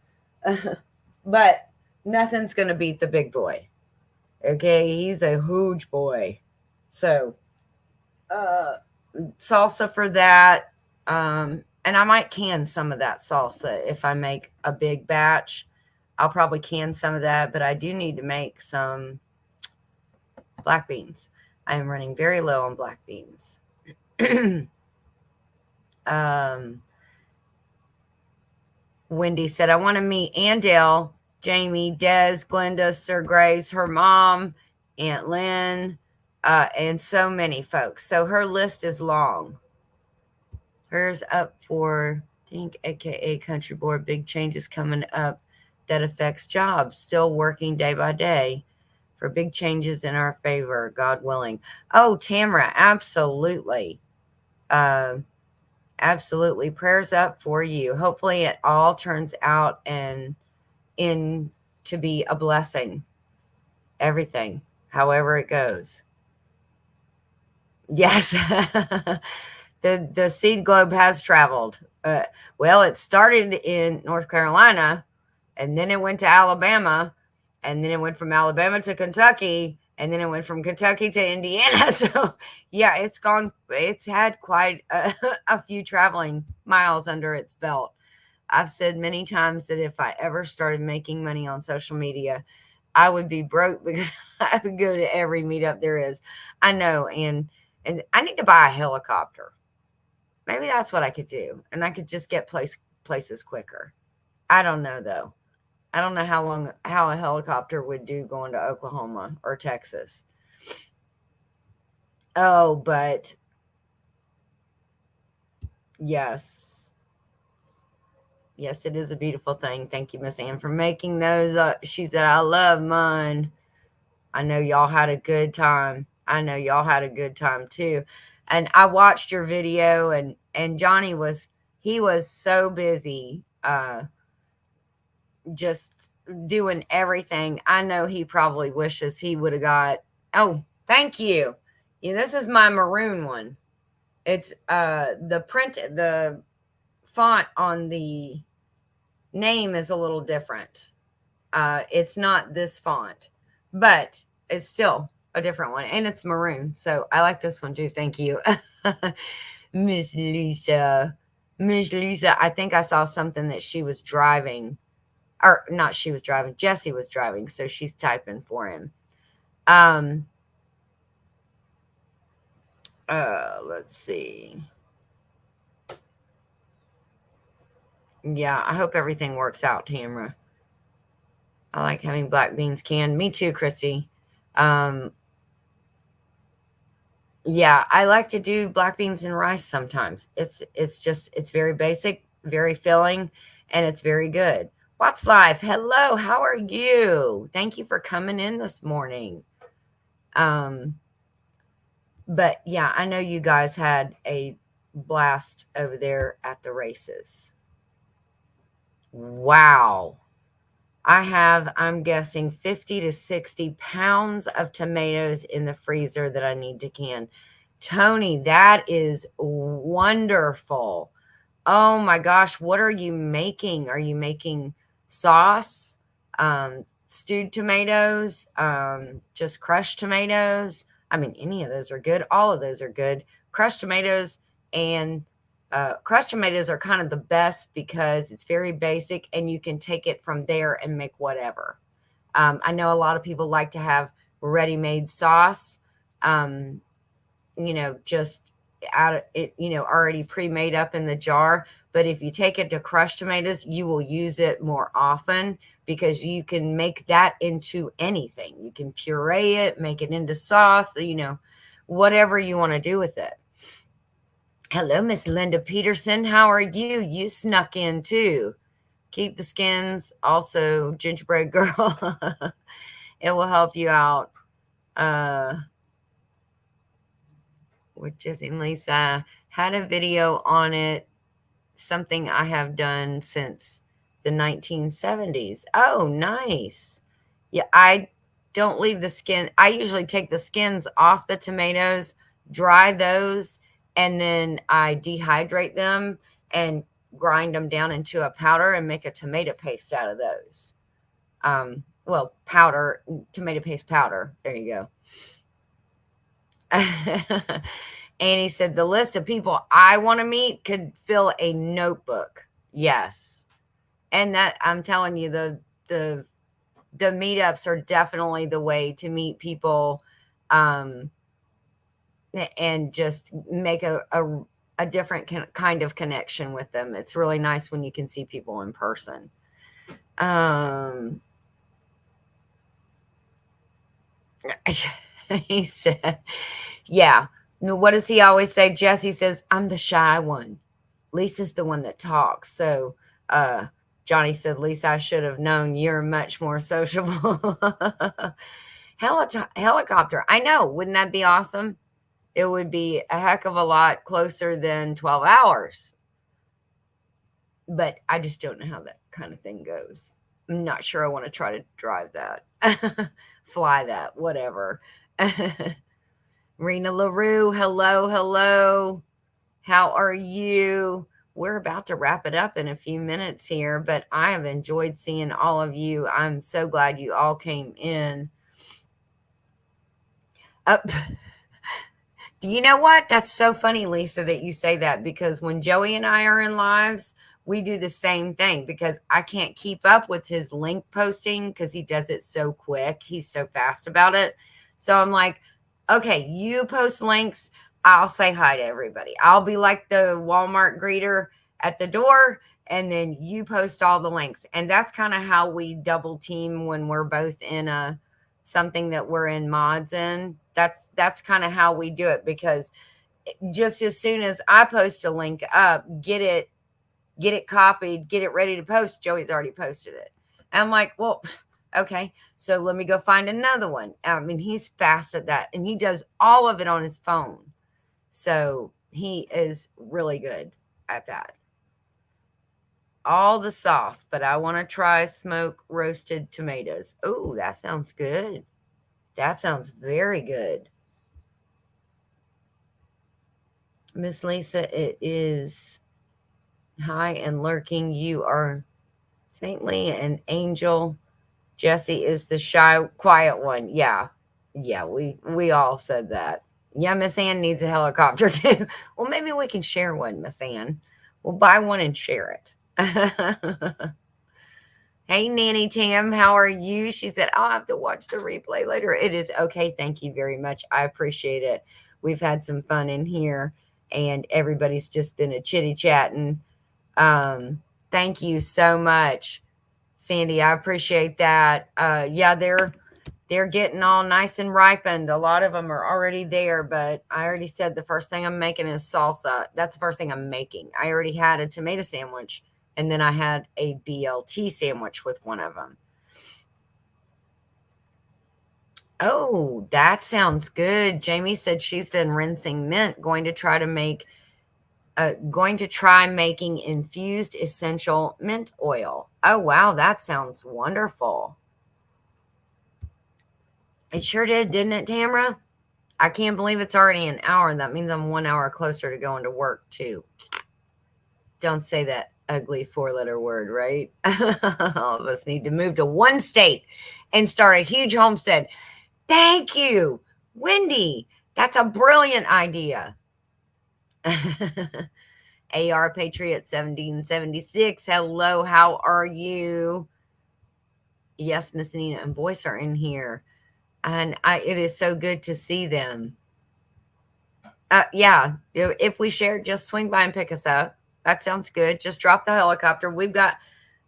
But nothing's going to beat the big boy. Okay, he's a huge boy. So, salsa for that. And I might can some of that salsa if I make a big batch. I'll probably can some of that, but I do need to make some black beans. I am running very low on black beans. Wendy said, I want to meet Andale, Jamie, Des, Glenda, Sir Grace, her mom, Aunt Lynn, and so many folks. So her list is long. Hers up for, Dink, aka Country Board. Big changes coming up that affects jobs. Still working day by day for big changes in our favor, God willing. Oh, Tamara, absolutely. Absolutely. Prayers up for you. Hopefully it all turns out and to be a blessing. Everything, however it goes. Yes. The seed globe has traveled. Well, it started in North Carolina, and then it went to Alabama, and then it went from Alabama to Kentucky, and then it went from Kentucky to Indiana. So yeah, it's had quite a few traveling miles under its belt. I've said many times that if I ever started making money on social media, I would be broke because I would go to every meetup there is. I know, and I need to buy a helicopter. Maybe that's what I could do, and I could just get places quicker. I don't know though. I don't know how a helicopter would do going to Oklahoma or Texas. Oh, but yes. Yes, it is a beautiful thing. Thank you, Miss Ann, for making those. She said, I love mine. I know y'all had a good time. I know y'all had a good time too. And I watched your video, and Johnny he was so busy just doing everything. I know he probably wishes he would have got. Oh, thank you. Yeah, this is my maroon one. It's the font on the name is a little different. It's not this font, but it's still a different one, and it's maroon. So I like this one too. Thank you, Miss Lisa. Miss Lisa, I think I saw something that she was driving, or not. She was driving. Jesse was driving, so she's typing for him. Um. Let's see. Yeah, I hope everything works out, Tamara. I like having black beans canned. Me too, Christy. Um, yeah, I like to do black beans and rice sometimes. It's very basic, very filling, and it's very good. What's life? Hello, how are you? Thank you for coming in this morning. Um, but yeah, I know you guys had a blast over there at the races. Wow. I'm guessing 50 to 60 pounds of tomatoes in the freezer that I need to can. Tony, that is wonderful. Oh my gosh, what are you making? Are you making sauce, stewed tomatoes, just crushed tomatoes? I mean, any of those are good. All of those are good. Crushed tomatoes and crushed tomatoes are kind of the best because it's very basic and you can take it from there and make whatever. I know a lot of people like to have ready-made sauce, um, just out of it, already pre-made up in the jar. But if you take it to crushed tomatoes, you will use it more often because you can make that into anything. You can puree it, make it into sauce, whatever you want to do with it. Hello, Miss Linda Peterson. How are you? You snuck in too. Keep the skins. Also, gingerbread girl. It will help you out. With Jesse and Lisa. Had a video on it. Something I have done since the 1970s. Oh, nice. Yeah, I don't leave the skin. I usually take the skins off the tomatoes, dry those, and then I dehydrate them and grind them down into a powder and make a tomato paste out of those. Powder, tomato paste powder. There you go. Annie said the list of people I want to meet could fill a notebook. Yes. And that I'm telling you, the meetups are definitely the way to meet people, and just make a different kind of connection with them. It's really nice when you can see people in person. He said, yeah. What does he always say? Jesse says, I'm the shy one. Lisa's the one that talks. So Johnny said, Lisa, I should have known you're much more sociable. Helicopter. I know. Wouldn't that be awesome? It would be a heck of a lot closer than 12 hours. But I just don't know how that kind of thing goes. I'm not sure I want to try to drive that, fly that, whatever. Rena LaRue, hello, hello. How are you? We're about to wrap it up in a few minutes here, but I have enjoyed seeing all of you. I'm so glad you all came in. Uh, do you know what? That's so funny, Lisa, that you say that because when Joey and I are in lives, we do the same thing because I can't keep up with his link posting because he does it so quick. He's so fast about it. So I'm like, okay, you post links, I'll say hi to everybody. I'll be like the Walmart greeter at the door, and then you post all the links. And that's kind of how we double team when we're both in a something that we're in mods in. That's kind of how we do it because just as soon as I post a link up, get it copied, get it ready to post, Joey's already posted it. And I'm like, well, okay, so let me go find another one. I mean, he's fast at that, and he does all of it on his phone. So he is really good at that. All the sauce, but I want to try smoke roasted tomatoes. Oh, that sounds good. That sounds very good. Miss Lisa, it is high and lurking. You are saintly and angel. Jesse is the shy, quiet one. Yeah. Yeah, we all said that. Yeah, Miss Ann needs a helicopter too. Well, maybe we can share one, Miss Ann. We'll buy one and share it. Hey, Nanny Tam, how are you? She said, I'll have to watch the replay later. It is okay. Thank you very much. I appreciate it. We've had some fun in here, and everybody's just been a chitty chatting. Thank you so much, Sandy. I appreciate that. Yeah, they're getting all nice and ripened. A lot of them are already there, but I already said the first thing I'm making is salsa. That's the first thing I'm making. I already had a tomato sandwich, and then I had a BLT sandwich with one of them. Oh, that sounds good. Jamie said she's been rinsing mint, going to try making infused essential mint oil. Oh, wow, that sounds wonderful. It sure did, didn't it, Tamara? I can't believe it's already an hour. That means I'm 1 hour closer to going to work, too. Don't say that ugly 4-letter word, right? All of us need to move to one state and start a huge homestead. Thank you, Wendy. That's a brilliant idea. AR Patriot 1776. Hello, how are you? Yes, Miss Nina and Boyce are in here. And it is so good to see them. Yeah, if we share, just swing by and pick us up. That sounds good. Just drop the helicopter. We've got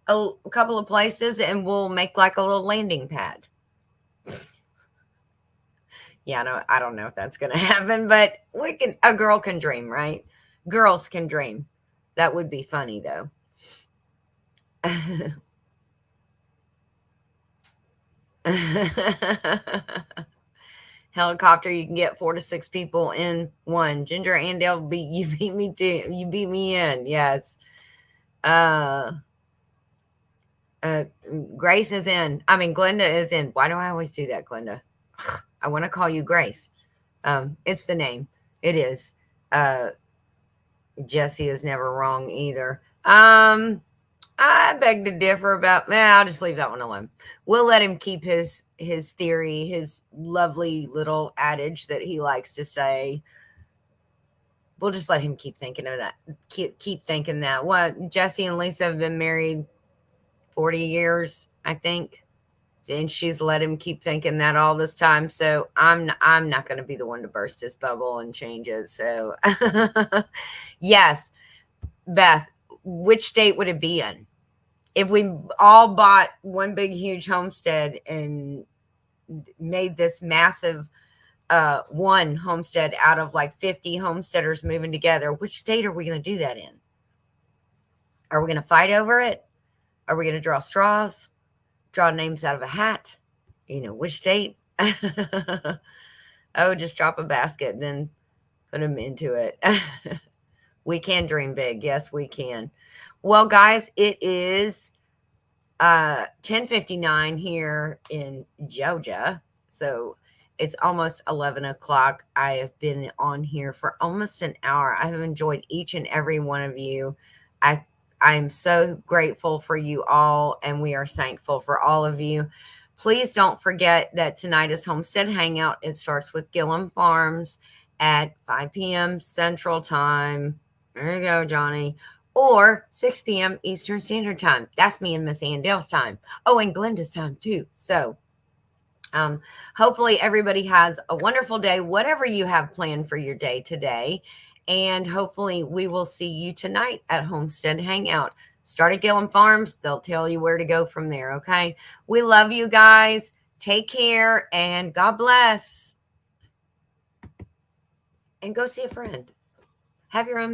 a couple of places, and we'll make like a little landing pad. Yeah, no, I don't know if that's going to happen, but a girl can dream, right? Girls can dream. That would be funny, though. Helicopter, you can get 4 to 6 people in one. Ginger and Dale you beat me too. You beat me in. Yes. Grace is in. I mean, Glenda is in. Why do I always do that, Glenda? I want to call you Grace. It's the name. It is. Jesse is never wrong either. I beg to differ about. I'll just leave that one alone. We'll let him keep his theory, his lovely little adage that he likes to say. We'll just let him keep thinking of that. Keep thinking that. What, Jesse and Lisa have been married 40 years, I think, and she's let him keep thinking that all this time. So I'm not going to be the one to burst his bubble and change it. So yes, Beth, which state would it be in? If we all bought one big huge homestead and made this massive one homestead out of like 50 homesteaders moving together, which state are we going to do that in? Are we going to fight over it? Are we going to draw straws? Draw names out of a hat? Which state? Oh, just drop a basket, then put them into it. We can dream big. Yes, we can. Well, guys, it is 10:59 here in Georgia. So it's almost 11 o'clock. I have been on here for almost an hour. I have enjoyed each and every one of you. I'm so grateful for you all, and we are thankful for all of you. Please don't forget that tonight is Homestead Hangout. It starts with Gillum Farms at 5 p.m. Central Time. There you go, Johnny. Or 6 p.m. Eastern Standard Time. That's me and Miss Andale's time. Oh, and Glenda's time too. So hopefully everybody has a wonderful day, whatever you have planned for your day today. And hopefully we will see you tonight at Homestead Hangout. Start at Gillum Farms. They'll tell you where to go from there. Okay. We love you guys. Take care and God bless. And go see a friend. Have your own